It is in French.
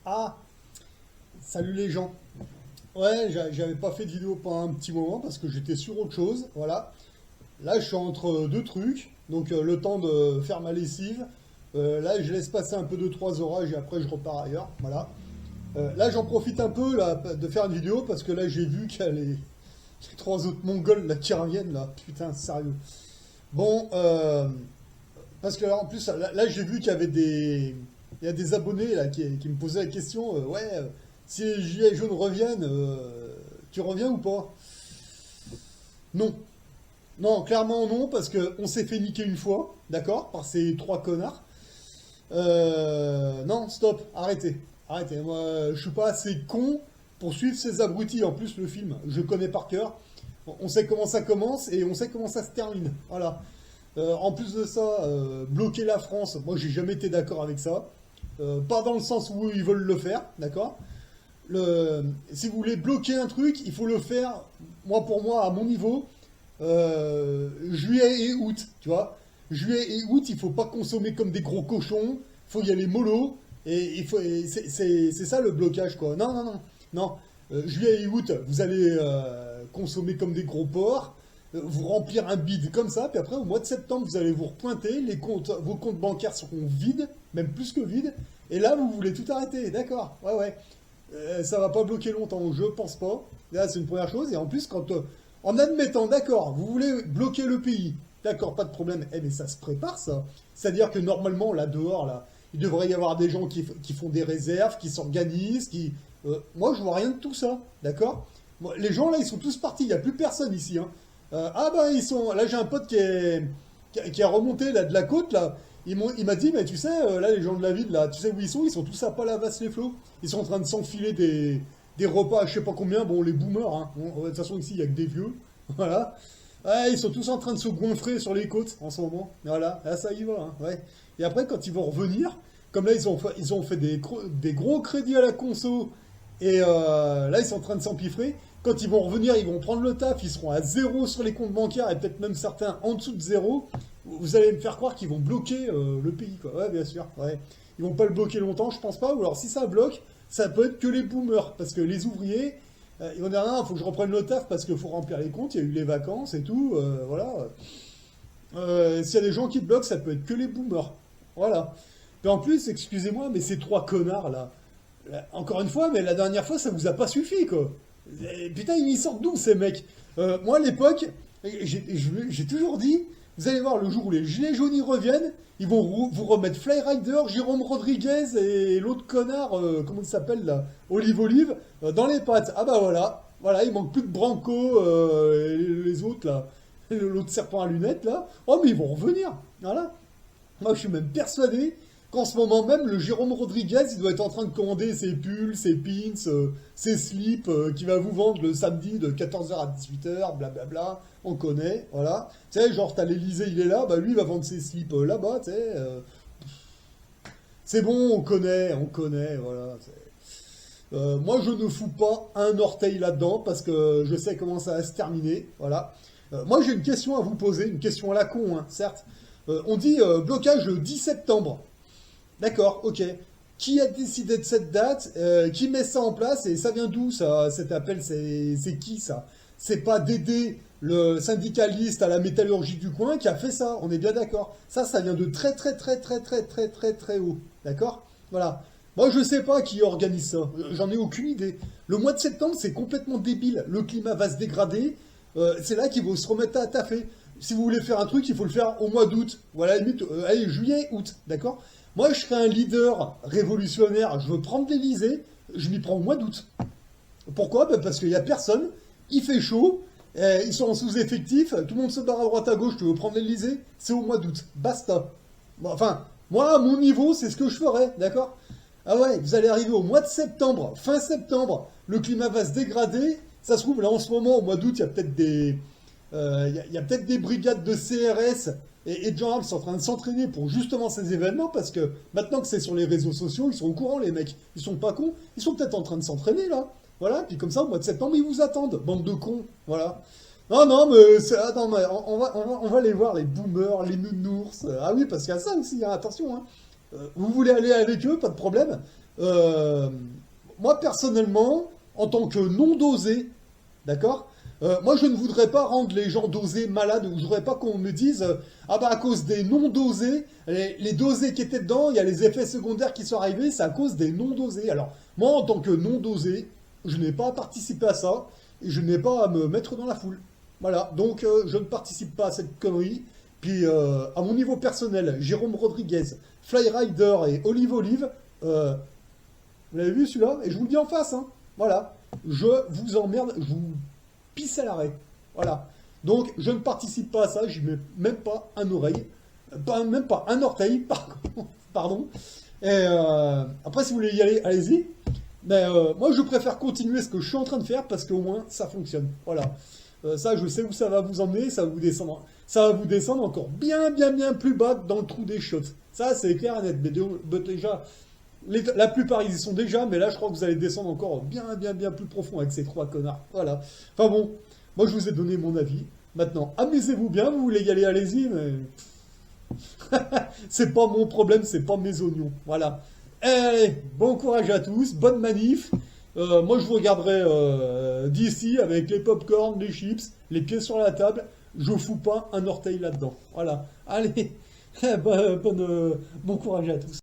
Ah, salut les gens. Ouais, j'avais pas fait de vidéo pendant un petit moment parce que j'étais sur autre chose, voilà. Là, je suis entre deux trucs, donc le temps de faire ma lessive. Là, je laisse passer un peu deux trois orages et après je repars ailleurs, voilà. Là, j'en profite un peu là de faire une vidéo parce que là, j'ai vu qu'il y a les trois autres Mongols là qui reviennent là. Putain, sérieux. Bon, parce que là, en plus, là, j'ai vu qu'il y avait il y a des abonnés là qui me posaient la question, ouais, si les gilets jaunes reviennent, tu reviens ou pas? Non. Non, clairement non, parce que on s'est fait niquer une fois, d'accord, par ces trois connards. Non, stop, arrêtez. Arrêtez. Moi, je suis pas assez con pour suivre ces abrutis. En plus, le film, je connais par cœur. On sait comment ça commence et on sait comment ça se termine. Voilà. En plus de ça, bloquer la France, moi j'ai jamais été d'accord avec ça. Pas dans le sens où ils veulent le faire, d'accord? Si vous voulez bloquer un truc, il faut le faire, moi pour moi, à mon niveau, juillet et août, tu vois. Juillet et août, il faut pas consommer comme des gros cochons, il faut y aller mollo, et c'est ça le blocage, quoi. Non, non, non, non. Juillet et août, vous allez consommer comme des gros porcs, vous remplir un bide comme ça, puis après, au mois de septembre, vous allez vous repointer, vos comptes bancaires seront vides, même plus que vides, et là, vous voulez tout arrêter, d'accord? Ouais, ouais. Ça va pas bloquer longtemps, je pense pas. Là, c'est une première chose. Et en plus, en admettant, d'accord, vous voulez bloquer le pays, d'accord, pas de problème. Eh, mais ça se prépare, ça. C'est-à-dire que normalement, là, dehors, là, il devrait y avoir des gens qui font des réserves, qui s'organisent, moi, je vois rien de tout ça, d'accord? Les gens, là, ils sont tous partis. Il n'y a plus personne ici, hein. Ah, bah, ils sont. Là, j'ai un pote qui a remonté là, de la côte, là. Il m'a dit, mais tu sais, là, les gens de la ville, là, tu sais où ils sont tous à Palavas-les-Flots. Ils sont en train de s'enfiler des repas à je sais pas combien. Bon, les boomers, hein. Bon, de toute façon, ici, il y a que des vieux. Voilà. Ouais, ils sont tous en train de se goinfrer sur les côtes en ce moment. Voilà, là, ça y va, hein. Ouais. Et après, quand ils vont revenir, comme là, ils ont fait des gros crédits à la conso. Et là, ils sont en train de s'empiffrer. Quand ils vont revenir, ils vont prendre le taf, ils seront à zéro sur les comptes bancaires et peut-être même certains en dessous de zéro. Vous allez me faire croire qu'ils vont bloquer le pays, quoi. Ouais, bien sûr. Ouais. Ils vont pas le bloquer longtemps, je pense pas. Ou alors, si ça bloque, ça peut être que les boomers. Parce que les ouvriers, ils vont dire, il faut que je reprenne le taf parce qu'il faut remplir les comptes, il y a eu les vacances et tout. Voilà. S'il y a des gens qui bloquent, ça peut être que les boomers. Voilà. Et en plus, excusez-moi, mais ces trois connards là, encore une fois, mais la dernière fois, ça vous a pas suffi, quoi. Putain, ils sortent d'où ces mecs? Moi, à l'époque, j'ai toujours dit, vous allez voir, le jour où les gilets jaunes y reviennent, ils vont vous remettre Flyrider, Jérôme Rodriguez et l'autre connard, comment il s'appelle là, Olive, dans les pattes. Ah bah voilà, voilà, il manque plus de Branco, et les autres là, l'autre serpent à lunettes là. Oh mais ils vont revenir, voilà. Moi, je suis même persuadé qu'en ce moment même, le Jérôme Rodriguez, il doit être en train de commander ses pulls, ses pins, ses slips, qu'il va vous vendre le samedi de 14h à 18h, blablabla. On connaît, voilà. Tu sais, genre, t'as l'Elysée, il est là, bah lui, il va vendre ses slips là-bas, tu sais. C'est bon, on connaît, voilà. Moi, je ne fous pas un orteil là-dedans parce que je sais comment ça va se terminer, voilà. Moi, j'ai une question à vous poser, une question à la con, hein, certes. On dit blocage le 10 septembre. D'accord, ok. Qui a décidé de cette date? Qui met ça en place? Et ça vient d'où, ça, cet appel? C'est qui, ça? C'est pas Dédé, le syndicaliste à la métallurgie du coin, qui a fait ça. On est bien d'accord. Ça vient de très, très, très, très, très, très, très, très haut. D'accord? Voilà. Moi, je sais pas qui organise ça. J'en ai aucune idée. Le mois de septembre, c'est complètement débile. Le climat va se dégrader. C'est là qu'il faut se remettre à taffer. Si vous voulez faire un truc, il faut le faire au mois d'août. Voilà, limite, allez, juillet, août. D'accord? Moi, je serais un leader révolutionnaire. Je veux prendre l'Elysée. Je m'y prends au mois d'août. Pourquoi? Ben, parce qu'il n'y a personne. Il fait chaud. Ils sont en sous-effectif. Tout le monde se barre à droite à gauche. Tu veux prendre l'Elysée? C'est au mois d'août. Basta. Bon, enfin, moi, à mon niveau, c'est ce que je ferais. D'accord? Ah ouais, vous allez arriver au mois de septembre, fin septembre. Le climat va se dégrader. Ça se trouve, là, en ce moment, au mois d'août, il y a peut-être il y a peut-être des brigades de CRS et de gens qui sont en train de s'entraîner pour justement ces événements parce que maintenant que c'est sur les réseaux sociaux, ils sont au courant, les mecs. Ils sont pas cons. Ils sont peut-être en train de s'entraîner là. Voilà. Puis comme ça, au mois de septembre, ils vous attendent. Bande de cons. Voilà. Non, non, mais, attends, mais on va les voir, les boomers, les nounours. Ah oui, parce qu'il y a ça aussi, hein, attention. Hein. Vous voulez aller avec eux, pas de problème. euh, moi personnellement, en tant que non-dosé, d'accord? Moi, je ne voudrais pas rendre les gens dosés malades, ou je voudrais pas qu'on me dise, ah bah à cause des non-dosés, les dosés qui étaient dedans, il y a les effets secondaires qui sont arrivés, c'est à cause des non-dosés. Alors, moi, en tant que non-dosé, je n'ai pas à participer à ça, et je n'ai pas à me mettre dans la foule. Voilà, donc je ne participe pas à cette connerie. Puis, à mon niveau personnel, Jérôme Rodriguez, Flyrider et Olive Olive, vous l'avez vu celui-là? Et je vous le dis en face, hein. Voilà. Je vous emmerde, je vous pisse à l'arrêt. Voilà. Donc, je ne participe pas à ça, j'y mets même pas un oreille, même pas un orteil, pardon. Et après, si vous voulez y aller, allez-y. Mais moi, je préfère continuer ce que je suis en train de faire parce qu'au moins, ça fonctionne. Voilà. Ça, je sais où ça va vous emmener, ça va vous descendre encore bien, bien, bien plus bas dans le trou des chiottes. Ça, c'est clair et net. Mais déjà, la plupart, ils y sont déjà, mais là, je crois que vous allez descendre encore bien, bien, bien plus profond avec ces trois connards. Voilà. Enfin bon, moi, je vous ai donné mon avis. Maintenant, amusez-vous bien, vous voulez y aller, allez-y, mais c'est pas mon problème, c'est pas mes oignons. Voilà. Allez, bon courage à tous, bonne manif. Moi, je vous regarderai d'ici avec les pop-corn, les chips, les pieds sur la table. Je fous pas un orteil là-dedans. Voilà. Allez, bon courage à tous.